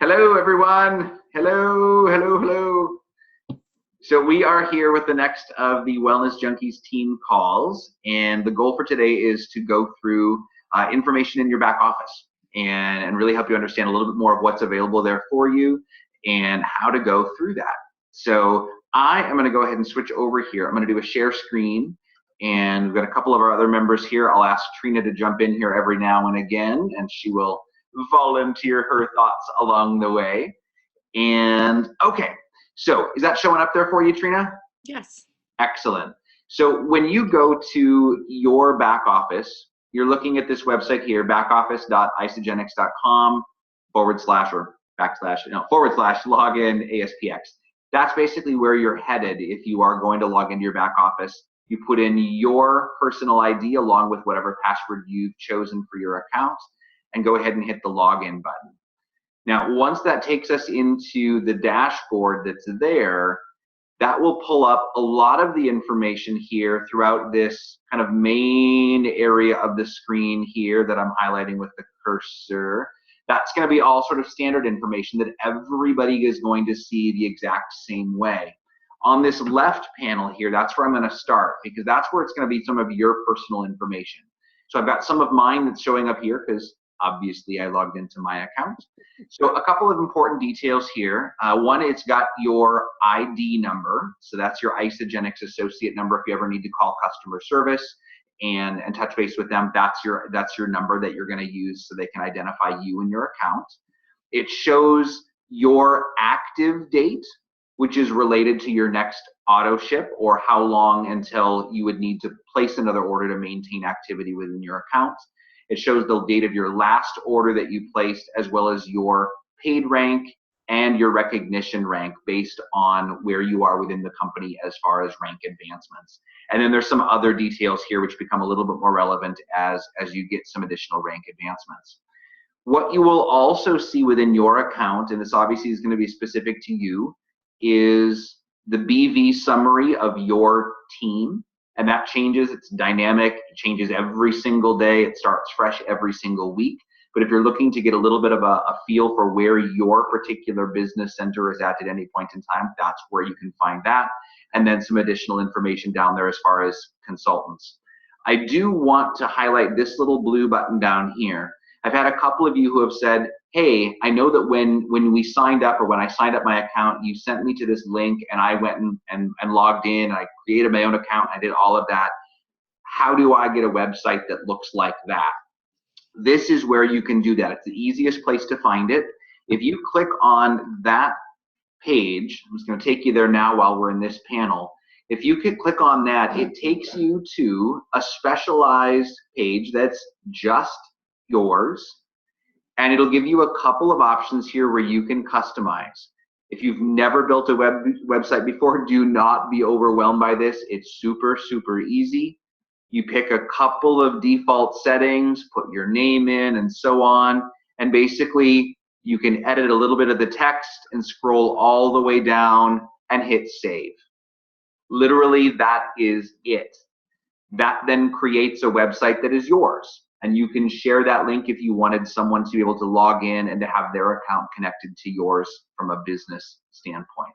Hello, everyone. Hello, hello, hello. So we are here with the next of the Wellness Junkies team calls, and the goal for today is to go through information in your back office and really help you understand a little bit more of what's available there for you and how to go through that. So I am going to go ahead and switch over here. I'm going to do a share screen, and we've got a couple of our other members here. I'll ask Trina to jump in here every now and again, and she will volunteer her thoughts along the way. And okay, so is that showing up there for you, Trina? Yes. Excellent. So when you go to your back office, you're looking at this website here, backoffice.isagenix.com / login ASPX. That's basically where you're headed if you are going to log into your back office. You put in your personal ID along with whatever password you've chosen for your account and go ahead and hit the login button. Now, once that takes us into the dashboard that's there, that will pull up a lot of the information here throughout this kind of main area of the screen here that I'm highlighting with the cursor. That's going to be all sort of standard information that everybody is going to see the exact same way. On this left panel here, that's where I'm going to start because that's where it's going to be some of your personal information. So I've got some of mine that's showing up here because obviously I logged into my account. So a couple of important details here. One, it's got your ID number. So that's your Isagenix associate number if you ever need to call customer service and touch base with them. That's your number that you're going to use so they can identify you and your account. It shows your active date, which is related to your next auto ship or how long until you would need to place another order to maintain activity within your account. It shows the date of your last order that you placed, as well as your paid rank and your recognition rank based on where you are within the company as far as rank advancements. And then there's some other details here which become a little bit more relevant as you get some additional rank advancements. What you will also see within your account, and this obviously is going to be specific to you, is the BV summary of your team. And that changes, it's dynamic, it changes every single day, it starts fresh every single week. But if you're looking to get a little bit of a feel for where your particular business center is at any point in time, that's where you can find that. And then some additional information down there as far as consultants. I do want to highlight this little blue button down here. I've had a couple of you who have said, hey, I know that when we signed up or when I signed up my account, you sent me to this link and I went and logged in, and I created my own account, and I did all of that. How do I get a website that looks like that? This is where you can do that. It's the easiest place to find it. If you click on that page, I'm just going to take you there now while we're in this panel. If you could click on that, it takes you to a specialized page that's just yours, and it'll give you a couple of options here where you can customize. If you've never built a website before, do not be overwhelmed by this. It's super, super easy. You pick a couple of default settings, put your name in and so on, and basically you can edit a little bit of the text and scroll all the way down and hit save. Literally, that is it. That then creates a website that is yours. And you can share that link if you wanted someone to be able to log in and to have their account connected to yours from a business standpoint.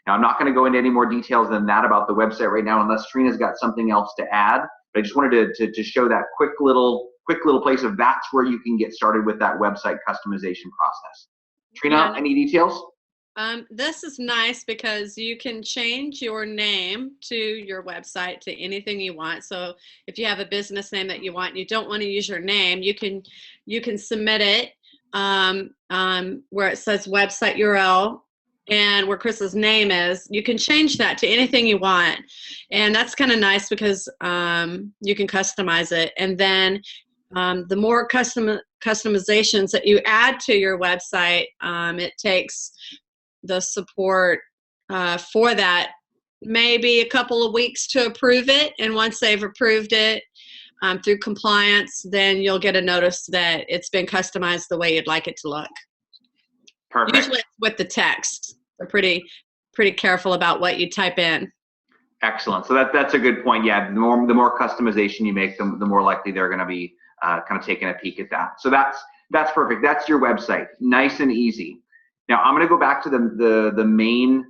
Now, I'm not going to go into any more details than that about the website right now, unless Trina's got something else to add. But I just wanted to show that quick little place of that's where you can get started with that website customization process. Trina, any details? This is nice because you can change your name to your website to anything you want. So if you have a business name that you want, you don't want to use your name, you can submit it where it says website URL and where Chris's name is. You can change that to anything you want, and that's kind of nice because you can customize it. And then the more customizations that you add to your website, it takes the support for that maybe a couple of weeks to approve it, and once they've approved it through compliance, then you'll get a notice that it's been customized the way you'd like it to look. Perfect. Usually it's with the text. They're pretty careful about what you type in. Excellent. So that's a good point. Yeah, the more customization you make, the more likely they're going to be kind of taking a peek at that. So that's perfect. That's your website. Nice and easy. Now I'm going to go back to the main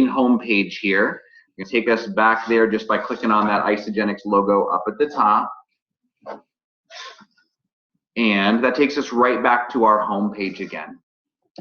home page here. I'm going to take us back there just by clicking on that Isagenix logo up at the top. And that takes us right back to our home page again.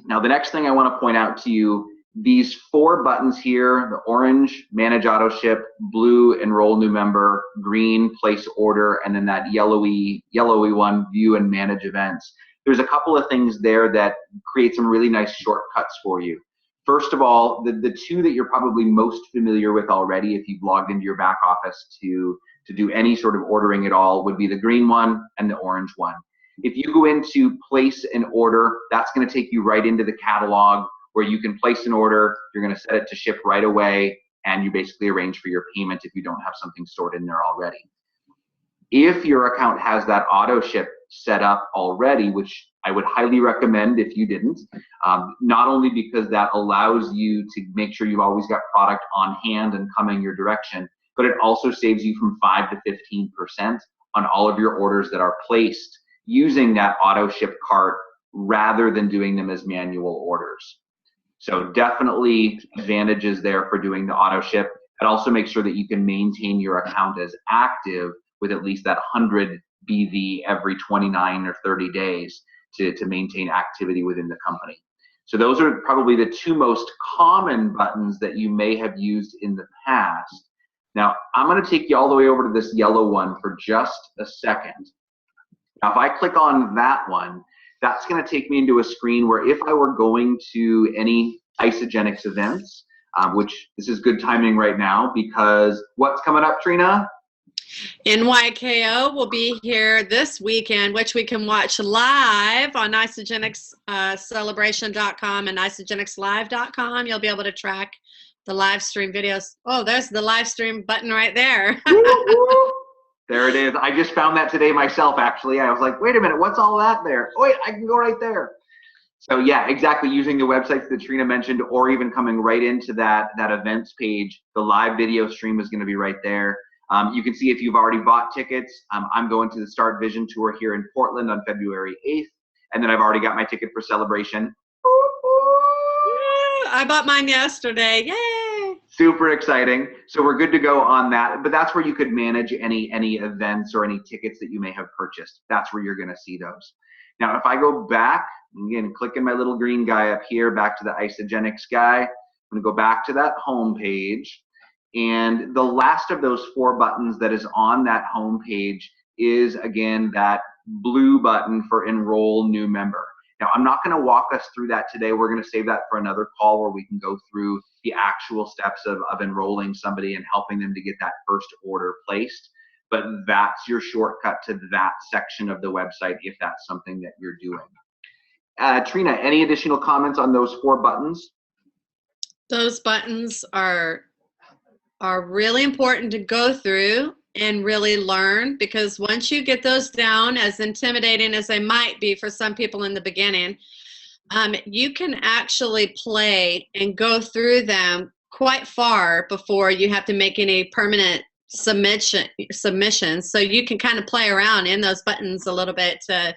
Now, the next thing I want to point out to you, these 4 buttons here, the orange, manage auto ship, blue, enroll new member, green, place order, and then that yellowy one, view and manage events. There's a couple of things there that create some really nice shortcuts for you. First of all, the 2 that you're probably most familiar with already if you've logged into your back office to do any sort of ordering at all would be the green one and the orange one. If you go into place an order, that's going to take you right into the catalog where you can place an order, you're going to set it to ship right away, and you basically arrange for your payment if you don't have something stored in there already. If your account has that auto ship set up already, which I would highly recommend if you didn't, not only because that allows you to make sure you've always got product on hand and coming your direction, but it also saves you from 5 to 15% on all of your orders that are placed using that auto ship cart rather than doing them as manual orders. So definitely advantages there for doing the auto ship. It also makes sure that you can maintain your account as active with at least that 100 BV every 29 or 30 days to maintain activity within the company. So those are probably the 2 most common buttons that you may have used in the past. Now, I'm going to take you all the way over to this yellow one for just a second. Now, if I click on that one, that's going to take me into a screen where if I were going to any Isagenix events, which this is good timing right now because what's coming up, Trina? NYKO will be here this weekend, which we can watch live on isagenixcelebration.com and isagenixlive.com. You'll be able to track the live stream videos. Oh, there's the live stream button right there. There it is. I just found that today myself, actually. I was like, wait a minute, what's all that there? Oh, wait, I can go right there. So yeah, exactly, using the websites that Trina mentioned or even coming right into that events page, the live video stream is going to be right there. You can see if you've already bought tickets. I'm going to the Start Vision Tour here in Portland on February 8th, and then I've already got my ticket for Celebration. I bought mine yesterday. Yay! Super exciting. So we're good to go on that. But that's where you could manage any events or any tickets that you may have purchased. That's where you're going to see those. Now, if I go back, again, clicking my little green guy up here, back to the Isagenix guy, I'm going to go back to that home page. And the last of those 4 buttons that is on that home page is, again, that blue button for enroll new member. Now, I'm not going to walk us through that today. We're going to save that for another call where we can go through the actual steps of enrolling somebody and helping them to get that first order placed. But that's your shortcut to that section of the website if that's something that you're doing. Trina, any additional comments on those 4 buttons? Those buttons are really important to go through and really learn, because once you get those down, as intimidating as they might be for some people in the beginning, you can actually play and go through them quite far before you have to make any permanent submissions. So you can kind of play around in those buttons a little bit to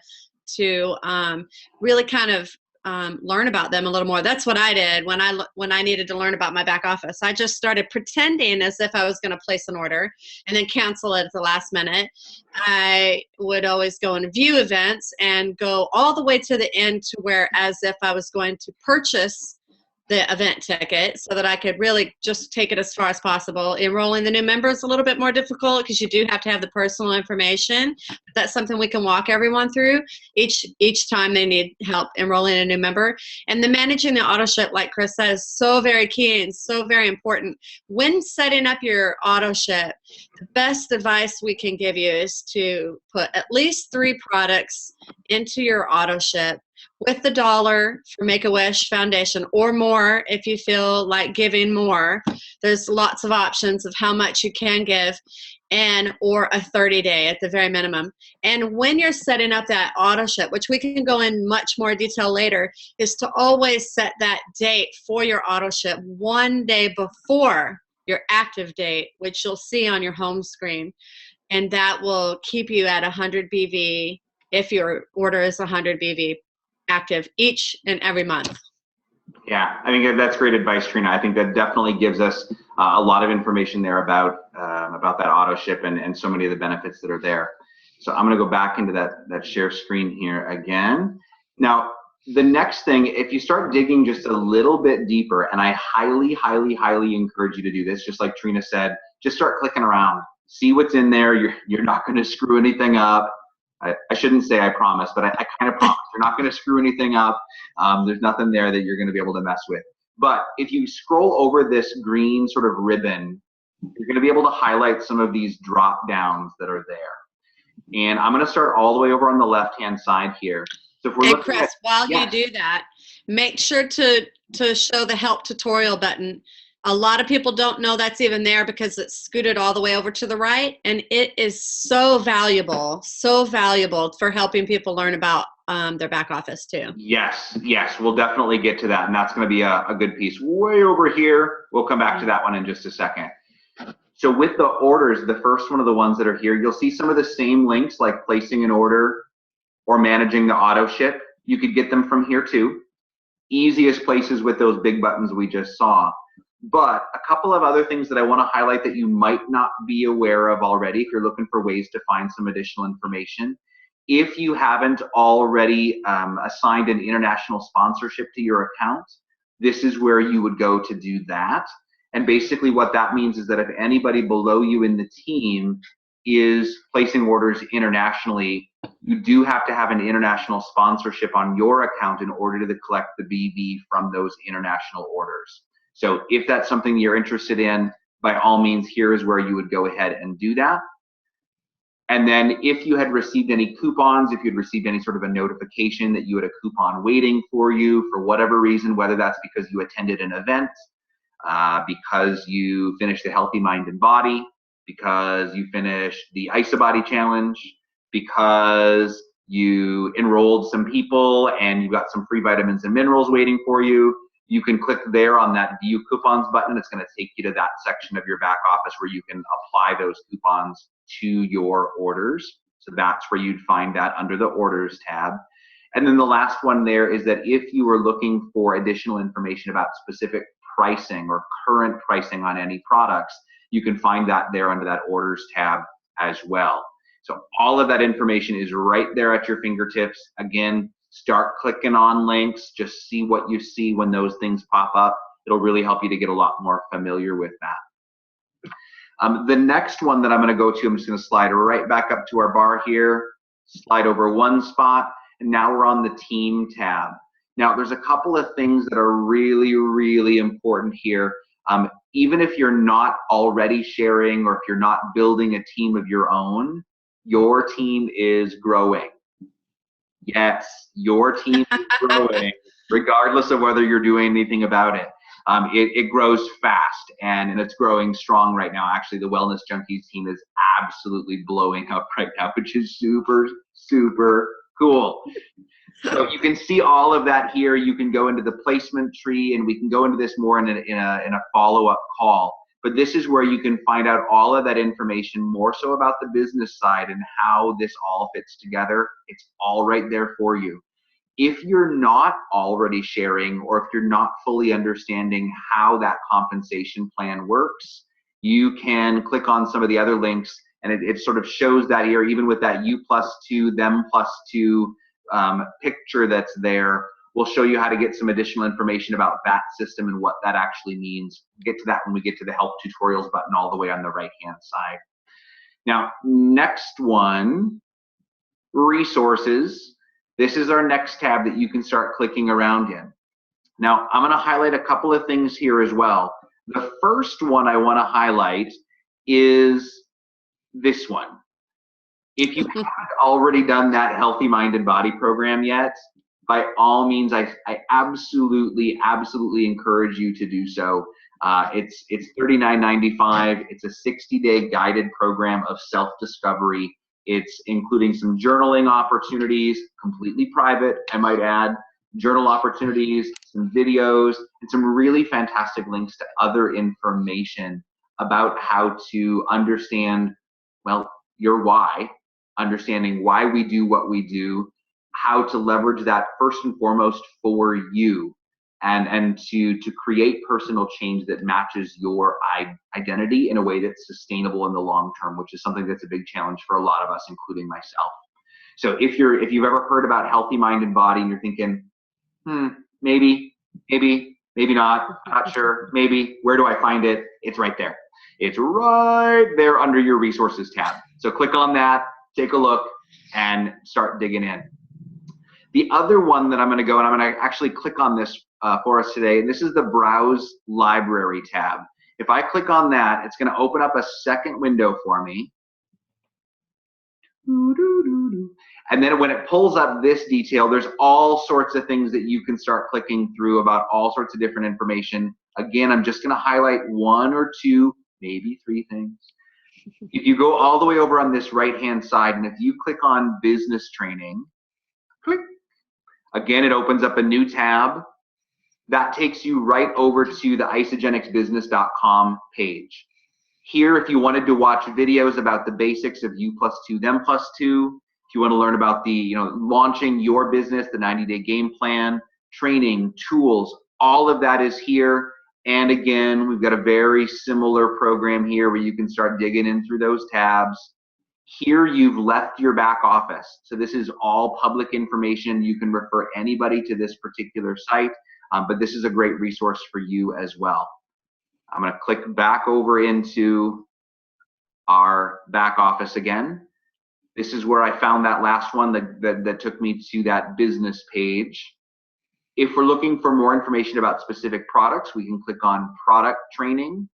really kind of learn about them a little more. That's what I did when I needed to learn about my back office. I just started pretending as if I was going to place an order and then cancel it at the last minute. I would always go and view events and go all the way to the end to where as if I was going to purchase the event ticket so that I could really just take it as far as possible. Enrolling the new member is a little bit more difficult because you do have to have the personal information. That's something we can walk everyone through each time they need help enrolling a new member. And the managing the auto ship, like Chris says, so very key and so very important. When setting up your auto ship, the best advice we can give you is to put at least 3 products into your auto ship with the $1 for Make-A-Wish Foundation or more if you feel like giving more. There's lots of options of how much you can give, and or a 30-day at the very minimum. And when you're setting up that auto ship, which we can go in much more detail later, is to always set that date for your auto ship 1 day before your active date, which you'll see on your home screen. And that will keep you at 100 BV if your order is 100 BV active each and every month. Yeah, I think that's great advice, Trina. I think that definitely gives us a lot of information there about that auto ship and so many of the benefits that are there. So I'm going to go back into that share screen here again. Now, the next thing, if you start digging just a little bit deeper, and I highly, highly, highly encourage you to do this, just like Trina said, just start clicking around, see what's in there. You're not going to screw anything up. I shouldn't say I promise, but I kind of promise you're not going to screw anything up. There's nothing there that you're going to be able to mess with. But if you scroll over this green sort of ribbon, you're going to be able to highlight some of these drop downs that are there. And I'm going to start all the way over on the left-hand side here. So if we're Hey, Chris, while you do that, make sure to show the help tutorial button. A lot of people don't know that's even there because it's scooted all the way over to the right, and it is so valuable for helping people learn about their back office too. Yes, we'll definitely get to that, and that's going to be a good piece. Way over here, we'll come back to that one in just a second. So with the orders, the first one of the ones that are here, you'll see some of the same links like placing an order or managing the auto ship. You could get them from here too. Easiest places with those big buttons we just saw. But a couple of other things that I want to highlight that you might not be aware of already if you're looking for ways to find some additional information. If you haven't already assigned an international sponsorship to your account, this is where you would go to do that. And basically what that means is that if anybody below you in the team is placing orders internationally, you do have to have an international sponsorship on your account in order to collect the BB from those international orders. So if that's something you're interested in, by all means, here is where you would go ahead and do that. And then if you had received any coupons, if you'd received any sort of a notification that you had a coupon waiting for you for whatever reason, whether that's because you attended an event, because you finished the Healthy Mind and Body, because you finished the IsaBody Challenge, because you enrolled some people and you got some free vitamins and minerals waiting for you, you can click there on that View Coupons button. It's going to take you to that section of your back office where you can apply those coupons to your orders. So that's where you'd find that under the Orders tab. And then the last one there is that if you are looking for additional information about specific pricing or current pricing on any products, you can find that there under that Orders tab as well. So all of that information is right there at your fingertips. Again, start clicking on links, just see what you see when those things pop up. It'll really help you to get a lot more familiar with that. The next one that I'm going to go to, I'm just going to slide right back up to our bar here, slide over one spot, and now we're on the Team tab. Now, there's a couple of things that are really, really important here. Even if you're not already sharing or if you're not building a team of your own, your team is growing. Yes, your team is growing, regardless of whether you're doing anything about it. It grows fast and it's growing strong right now. Actually, the Wellness Junkies team is absolutely blowing up right now, which is super, super cool. So you can see all of that here. You can go into the placement tree, and we can go into this more in a follow-up call. But this is where you can find out all of that information, more so about the business side and how this all fits together. It's all right there for you. If you're not already sharing, or if you're not fully understanding how that compensation plan works, you can click on some of the other links, and it sort of shows that here, even with that U+2, them +2 picture that's there. We'll show you how to get some additional information about that system and what that actually means. We'll get to that when we get to the Help Tutorials button all the way on the right-hand side. Now, next one, Resources. This is our next tab that you can start clicking around in. Now, I'm going to highlight a couple of things here as well. The first one I want to highlight is this one. If you haven't already done that Healthy Mind and Body program yet, by all means, I absolutely encourage you to do so. It's $39.95. It's a 60-day guided program of self-discovery. It's including some journaling opportunities, completely private, I might add, journal opportunities, some videos, and some really fantastic links to other information about how to understand, well, your why, understanding why we do what we do, how to leverage that first and foremost for you. and to create personal change that matches your identity in a way that's sustainable in the long term, which is something that's a big challenge for a lot of us, including myself. So if you've ever heard about healthy mind and body and you're thinking, maybe not sure, maybe, where do I find it? It's right there. It's right there under your resources tab. So click on that, take a look, and start digging in. The other one that I'm going to go, and I'm going to actually click on this for us today, and this is the Browse Library tab. If I click on that, it's going to open up a second window for me. And then when it pulls up this detail, there's all sorts of things that you can start clicking through about all sorts of different information. Again, I'm just going to highlight one or two, maybe three things. If you go all the way over on this right-hand side, and if you click on business training, click. Again, it opens up a new tab. That takes you right over to the isagenixbusiness.com page. Here, if you wanted to watch videos about the basics of U+2, them +2, if you want to learn about the, launching your business, the 90-day game plan, training, tools, all of that is here. And again, we've got a very similar program here where you can start digging in through those tabs. Here, you've left your back office. So this is all public information. You can refer anybody to this particular site, but this is a great resource for you as well. I'm going to click back over into our back office again. This is where I found that last one that took me to that business page. If we're looking for more information about specific products, we can click on product training.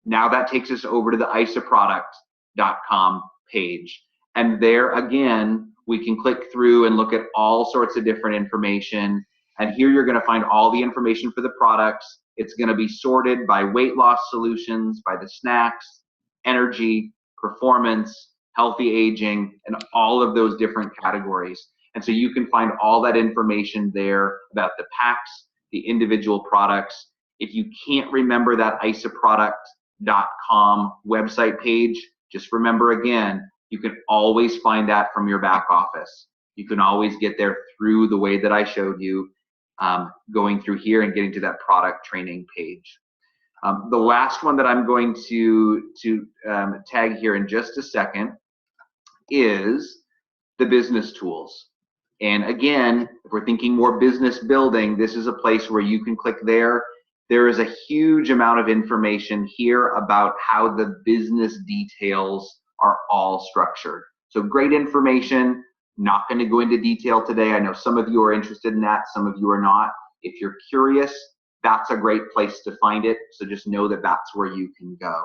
Now that takes us over to the isaproduct.com page. And there again, we can click through and look at all sorts of different information. And here you're going to find all the information for the products. It's going to be sorted by weight loss solutions, by the snacks, energy, performance, healthy aging, and all of those different categories. And so you can find all that information there about the packs, the individual products. If you can't remember that isaproduct.com website page, just remember again, you can always find that from your back office. You can always get there through the way that I showed you, going through here and getting to that product training page. The last one that I'm going to tag here in just a second is the business tools. And again, if we're thinking more business building, this is a place where you can click there. There is a huge amount of information here about how the business details are all structured. So great information. Not going to go into detail today. I know some of you are interested in that, some of you are not. If you're curious, that's a great place to find it. So just know that that's where you can go.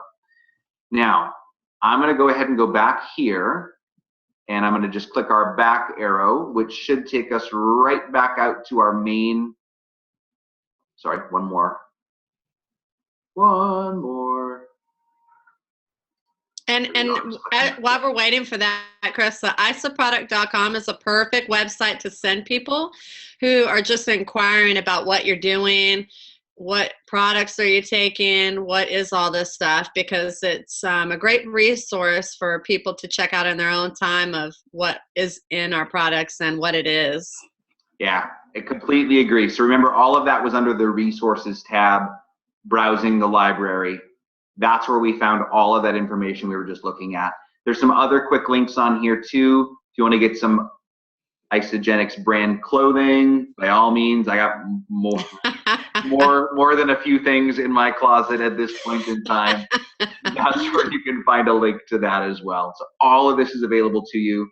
Now, I'm going to go ahead and go back here, and I'm going to just click our back arrow, which should take us right back out to our main. Sorry, one more. And while we're waiting for that, Chris, the isaproduct.com is a perfect website to send people who are just inquiring about what you're doing, what products are you taking, what is all this stuff, because it's a great resource for people to check out in their own time of what is in our products and what it is. Yeah, I completely agree. So remember, all of that was under the resources tab, browsing the library. That's where we found all of that information we were just looking at. There's some other quick links on here too. If you want to get some Isagenix brand clothing, by all means, I got more than a few things in my closet at this point in time. That's where you can find a link to that as well. So all of this is available to you.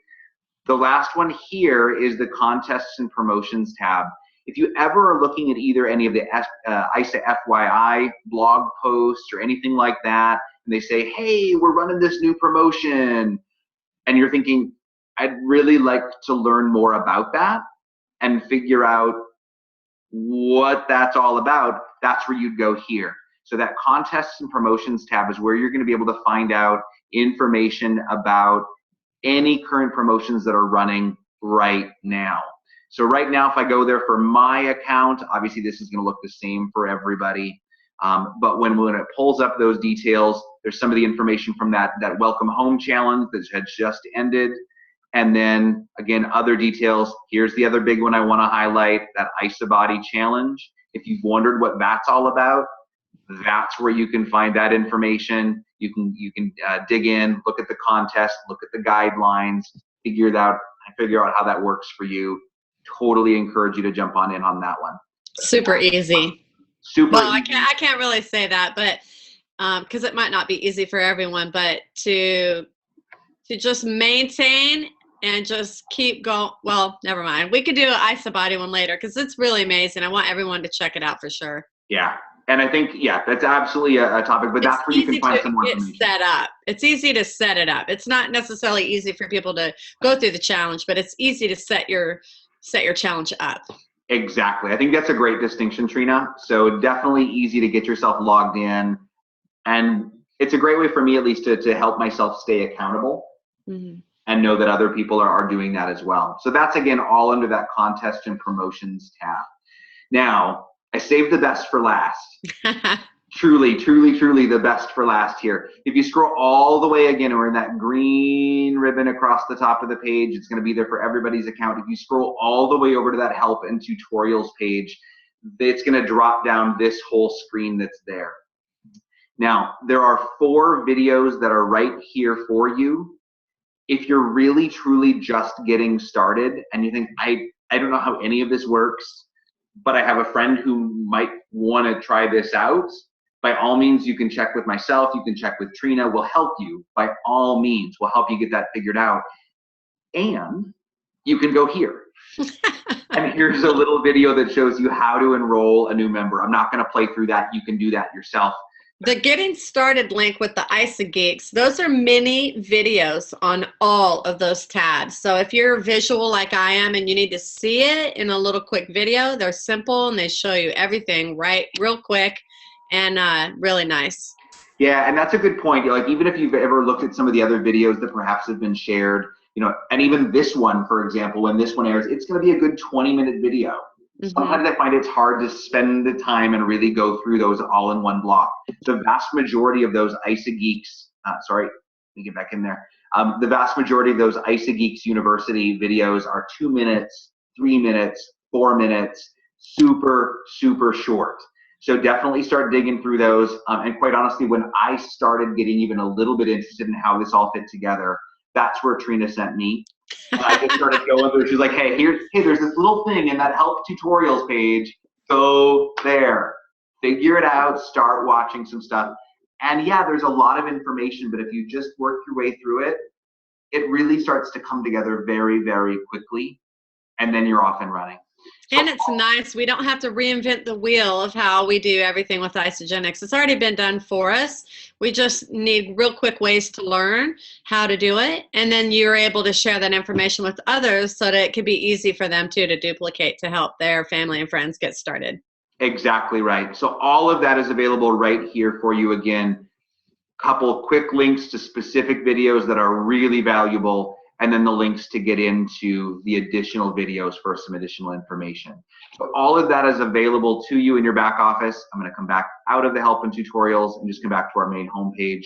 The last one here is the contests and promotions tab. If you ever are looking at either any of the ISA FYI blog posts or anything like that, and they say, hey, we're running this new promotion, and you're thinking, I'd really like to learn more about that and figure out what that's all about, that's where you'd go here. So that contests and promotions tab is where you're going to be able to find out information about any current promotions that are running right now. So right now, if I go there for my account, obviously this is going to look the same for everybody. But when it pulls up those details, there's some of the information from that Welcome Home Challenge that had just ended. And then again, other details. Here's the other big one I want to highlight, that ISA Body Challenge. If you've wondered what that's all about, that's where you can find that information. You can dig in, look at the contest, look at the guidelines, figure out how that works for you. Totally encourage you to jump on in on that one. Super easy. Super well, easy. I can't really say that, but because it might not be easy for everyone, but to just maintain and just keep going. Well, never mind. We could do an IsaBody one later because it's really amazing. I want everyone to check it out for sure. Yeah. And I think, that's absolutely a topic, but that's where you can find some more information. Set up. It's easy to set it up. It's not necessarily easy for people to go through the challenge, but it's easy to set your challenge up. Exactly. I think that's a great distinction, Trina. So definitely easy to get yourself logged in. And it's a great way for me, at least, to help myself stay accountable and know that other people are doing that as well. So that's, again, all under that contest and promotions tab. Now, I saved the best for last. Truly, truly, truly the best for last here. If you scroll all the way, again, we're in that green ribbon across the top of the page. It's going to be there for everybody's account. If you scroll all the way over to that help and tutorials page, it's going to drop down this whole screen that's there. Now, there are 4 videos that are right here for you. If you're really, truly just getting started and you think, I don't know how any of this works, but I have a friend who might want to try this out, by all means, you can check with myself, you can check with Trina, we'll help you. By all means, we'll help you get that figured out. And you can go here. And here's a little video that shows you how to enroll a new member. I'm not going to play through that. You can do that yourself. The getting started link with the ISA Geeks, those are mini videos on all of those tabs. So if you're visual like I am and you need to see it in a little quick video, they're simple and they show you everything real quick and really nice. Yeah, and that's a good point. Like, even if you've ever looked at some of the other videos that perhaps have been shared, and even this one, for example, when this one airs, it's going to be a good 20-minute video. Sometimes I find it's hard to spend the time and really go through those all in one block. The vast majority of those ISA Geeks, sorry, let me get back in there. The vast majority of those ISA Geeks University videos are 2 minutes, 3 minutes, 4 minutes, super, super short. So definitely start digging through those. And quite honestly, when I started getting even a little bit interested in how this all fit together, that's where Trina sent me. And I just started going through. She's like, hey, there's this little thing in that help tutorials page. Go there, figure it out, start watching some stuff. And yeah, there's a lot of information, but if you just work your way through it, it really starts to come together very, very quickly. And then you're off and running. And it's nice. We don't have to reinvent the wheel of how we do everything with Isagenix. It's already been done for us. We just need real quick ways to learn how to do it. And then you're able to share that information with others so that it could be easy for them too to duplicate to help their family and friends get started. Exactly right. So all of that is available right here for you. Again, couple quick links to specific videos that are really valuable, and then the links to get into the additional videos for some additional information. So all of that is available to you in your back office. I'm going to come back out of the help and tutorials and just come back to our main homepage.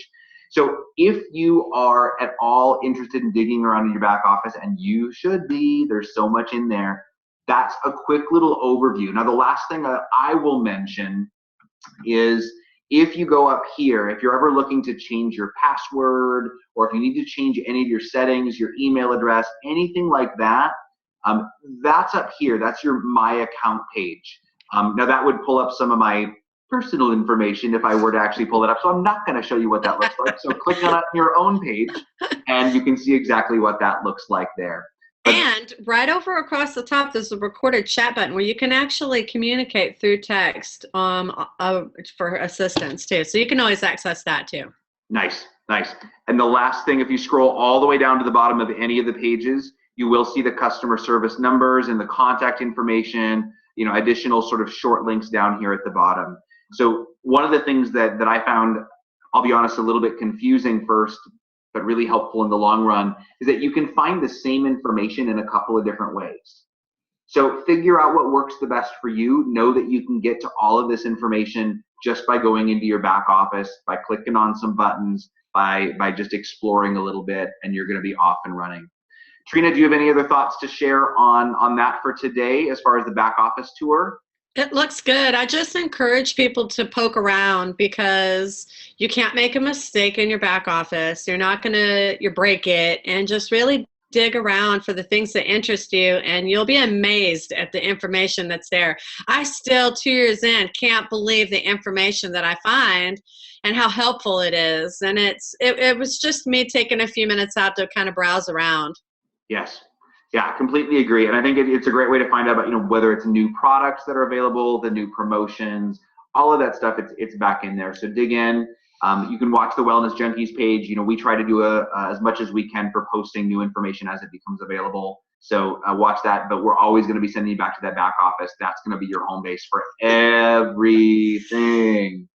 So if you are at all interested in digging around in your back office, and you should be, there's so much in there, that's a quick little overview. Now, the last thing that I will mention is, if you go up here, if you're ever looking to change your password, or if you need to change any of your settings, your email address, anything like that, that's up here. That's your My Account page. Now, that would pull up some of my personal information if I were to actually pull it up. So I'm not going to show you what that looks like. So click on your own page, and you can see exactly what that looks like there. And right over across the top, there's a recorded chat button where you can actually communicate through text for assistance too. So you can always access that too. Nice, nice. And the last thing, if you scroll all the way down to the bottom of any of the pages, you will see the customer service numbers and the contact information, additional sort of short links down here at the bottom. So one of the things that I found, I'll be honest, a little bit confusing first, but really helpful in the long run, is that you can find the same information in a couple of different ways. So figure out what works the best for you. Know that you can get to all of this information just by going into your back office, by clicking on some buttons, by just exploring a little bit, and you're going to be off and running. Trina, do you have any other thoughts to share on that for today as far as the back office tour? It looks good. I just encourage people to poke around because you can't make a mistake in your back office. You're not going to you break it, and just really dig around for the things that interest you, and you'll be amazed at the information that's there. I still 2 years in can't believe the information that I find and how helpful it is. And it was just me taking a few minutes out to kind of browse around. Yes. Yeah, completely agree. And I think it's a great way to find out about, whether it's new products that are available, the new promotions, all of that stuff, it's back in there. So dig in. You can watch the Wellness Junkies page. We try to do as much as we can for posting new information as it becomes available. So watch that, but we're always going to be sending you back to that back office. That's going to be your home base for everything.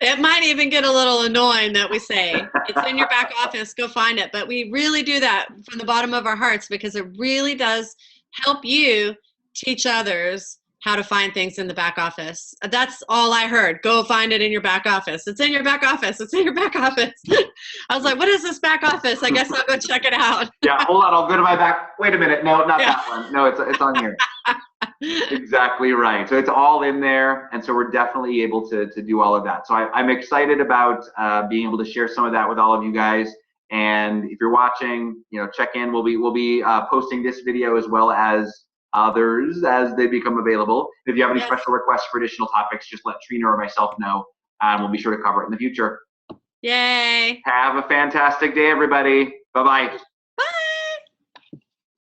It might even get a little annoying that we say it's in your back office, go find it. But we really do that from the bottom of our hearts because it really does help you teach others how to find things in the back office. That's all I heard. Go find it in your back office. It's in your back office. It's in your back office. I was like, what is this back office? I guess I'll go check it out. Yeah, hold on. I'll go to my back. Wait a minute. No, not that one. No, it's on here. Exactly right. So it's all in there. And so we're definitely able to do all of that. So I'm excited about being able to share some of that with all of you guys. And if you're watching, check in. We'll be posting this video as well as others as they become available. If you have any special requests for additional topics, just let Trina or myself know, and we'll be sure to cover it in the future. Yay. Have a fantastic day, everybody. Bye-bye.